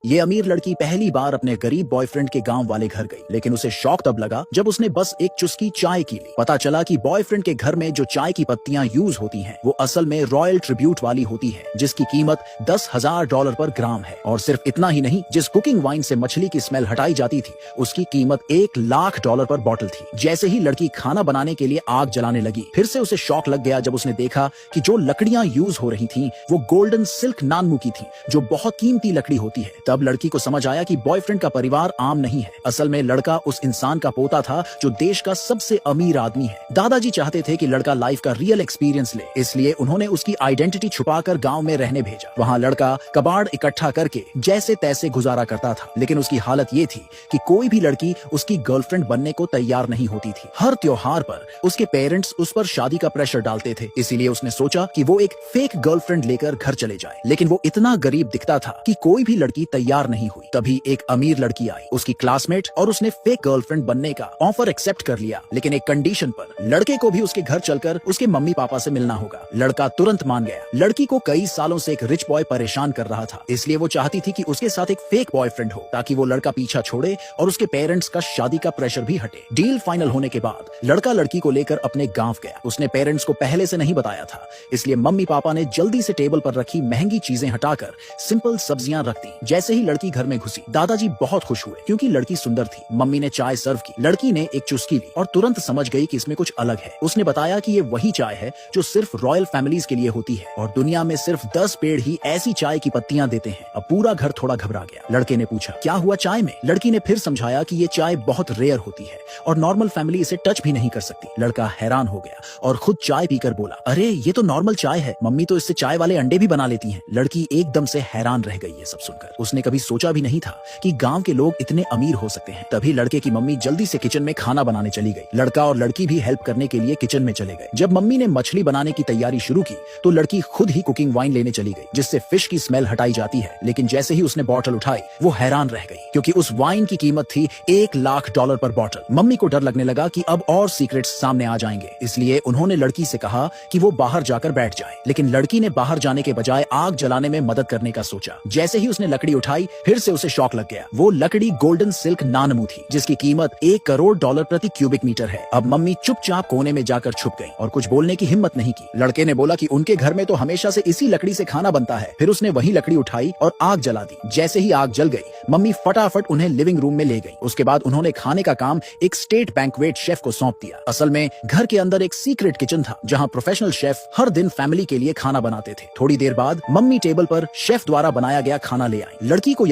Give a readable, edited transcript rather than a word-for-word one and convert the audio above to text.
ये अमीर लड़की पहली बार अपने गरीब बॉयफ्रेंड के गांव वाले घर गई, लेकिन उसे शौक तब लगा जब उसने बस एक चुस्की चाय की ली। पता चला कि बॉयफ्रेंड के घर में जो चाय की पत्तियां यूज होती हैं, वो असल में रॉयल ट्रिब्यूट वाली होती हैं, जिसकी कीमत $10,000 पर ग्राम है। और सिर्फ इतना ही नहीं, जिस कुकिंग वाइन से मछली की स्मेल हटाई जाती थी, उसकी कीमत $1,00,000 पर बॉटल थी। जैसे ही लड़की खाना बनाने के लिए आग जलाने लगी, फिर से उसे शौक लग गया जब उसने देखा कि जो लकड़ियां यूज हो रही थी वो गोल्डन सिल्क नानमू की थी, जो बहुत कीमती लकड़ी होती है। तब लड़की को समझ आया कि बॉयफ्रेंड का परिवार आम नहीं है। असल में लड़का उस इंसान का पोता था जो देश का सबसे अमीर आदमी है। दादाजी चाहते थे कि लड़का लाइफ का रियल एक्सपीरियंस ले, इसलिए उन्होंने उसकी आइडेंटिटी छुपाकर गांव में रहने भेजा। वहां लड़का कबाड़ इकट्ठा करके जैसे तैसे गुजारा करता था, लेकिन उसकी हालत ये थी कि कोई भी लड़की उसकी गर्लफ्रेंड बनने को तैयार नहीं होती थी। हर त्योहार पर उसके पेरेंट्स उस पर शादी का प्रेशर डालते थे, इसीलिए उसने सोचा कि वो एक फेक गर्लफ्रेंड लेकर घर चले जाए। लेकिन वो इतना गरीब दिखता था कि कोई भी लड़की तैयार नहीं हुई। तभी एक अमीर लड़की आई, उसकी क्लासमेट, और उसने फेक गर्लफ्रेंड बनने का ऑफर एक्सेप्ट कर लिया, लेकिन एक कंडीशन पर। लड़के को भी उसके घर चलकर उसके मम्मी पापा से मिलना होगा। लड़का तुरंत मान गया। लड़की को कई सालों से एक रिच बॉय परेशान कर रहा था, इसलिए वो चाहती थी कि उसके साथ एक फेक बॉयफ्रेंड हो, ताकि वो लड़का पीछा छोड़े और उसके पेरेंट्स का शादी का प्रेशर भी हटे। डील फाइनल होने के बाद लड़का लड़की को लेकर अपने गांव गया। उसने पेरेंट्स को पहले से नहीं बताया था, इसलिए मम्मी पापा ने जल्दी से टेबल पर रखी महंगी चीजें हटाकर सिंपल सब्जियां रख दी। जैसे ही लड़की घर में घुसी, दादाजी बहुत खुश हुए क्योंकि लड़की सुंदर थी। मम्मी ने चाय सर्व की। लड़की ने एक चुस्की ली और तुरंत समझ गई कि इसमें कुछ अलग है। उसने बताया कि ये वही चाय है जो सिर्फ रॉयल फैमिलीज के लिए होती है और दुनिया में सिर्फ 10 पेड़ ही ऐसी चाय की पत्तियां देते हैं। अब पूरा घर थोड़ा घबरा गया। लड़के ने पूछा, क्या हुआ चाय में? लड़की ने फिर समझाया कि ये चाय बहुत रेयर होती है और नॉर्मल फैमिली इसे टच भी नहीं कर सकती। लड़का हैरान हो गया और खुद चाय पीकर बोला, अरे ये तो नॉर्मल चाय है, मम्मी तो इससे चाय वाले अंडे भी बना लेती हैं। लड़की एकदम से हैरान रह गई ये सब सुनकर। उसने कभी सोचा भी नहीं था कि गांव के लोग इतने अमीर हो सकते हैं। तभी लड़के की मम्मी जल्दी से किचन में खाना बनाने चली गई। लड़का और लड़की भी हेल्प करने के लिए किचन में चले गए। जब मम्मी ने मछली बनाने की तैयारी शुरू की तो लड़की खुद ही कुकिंग वाइन लेने चली गई, जिससे फिश की स्मेल हटाई जाती है। लेकिन जैसे ही उसने बॉटल उठाई, वो हैरान रह गई क्योंकि उस वाइन की कीमत थी $1,00,000 पर बॉटल। मम्मी को डर लगने लगा कि अब और सीक्रेट्स सामने आ जाएंगे, इसलिए उन्होंने लड़की से कहा कि वो बाहर जाकर बैठ जाए। लेकिन लड़की ने बाहर जाने के बजाय आग जलाने में मदद करने का सोचा। जैसे ही उसने लकड़ी उठाई, फिर से उसे शौक लग गया। वो लकड़ी गोल्डन सिल्क नानमू थी, जिसकी कीमत $1 करोड़ प्रति क्यूबिक मीटर है। अब मम्मी चुपचाप कोने में जाकर छुप गई और कुछ बोलने की हिम्मत नहीं की। लड़के ने बोला कि उनके घर में तो हमेशा से इसी लकड़ी से खाना बनता है। फिर उसने वही लकड़ी उठाई और आग जला दी। जैसे ही आग जल गई, मम्मी फटाफट उन्हें लिविंग रूम में ले गई। उसके बाद उन्होंने खाने का काम एक स्टेट बैंक्वेट शेफ को सौंप दिया। असल में घर के अंदर एक सीक्रेट किचन था, जहां प्रोफेशनल शेफ हर दिन फैमिली के लिए खाना बनाते थे। थोड़ी देर बाद मम्मी टेबल पर शेफ द्वारा बनाया गया खाना ले आई। लड़की को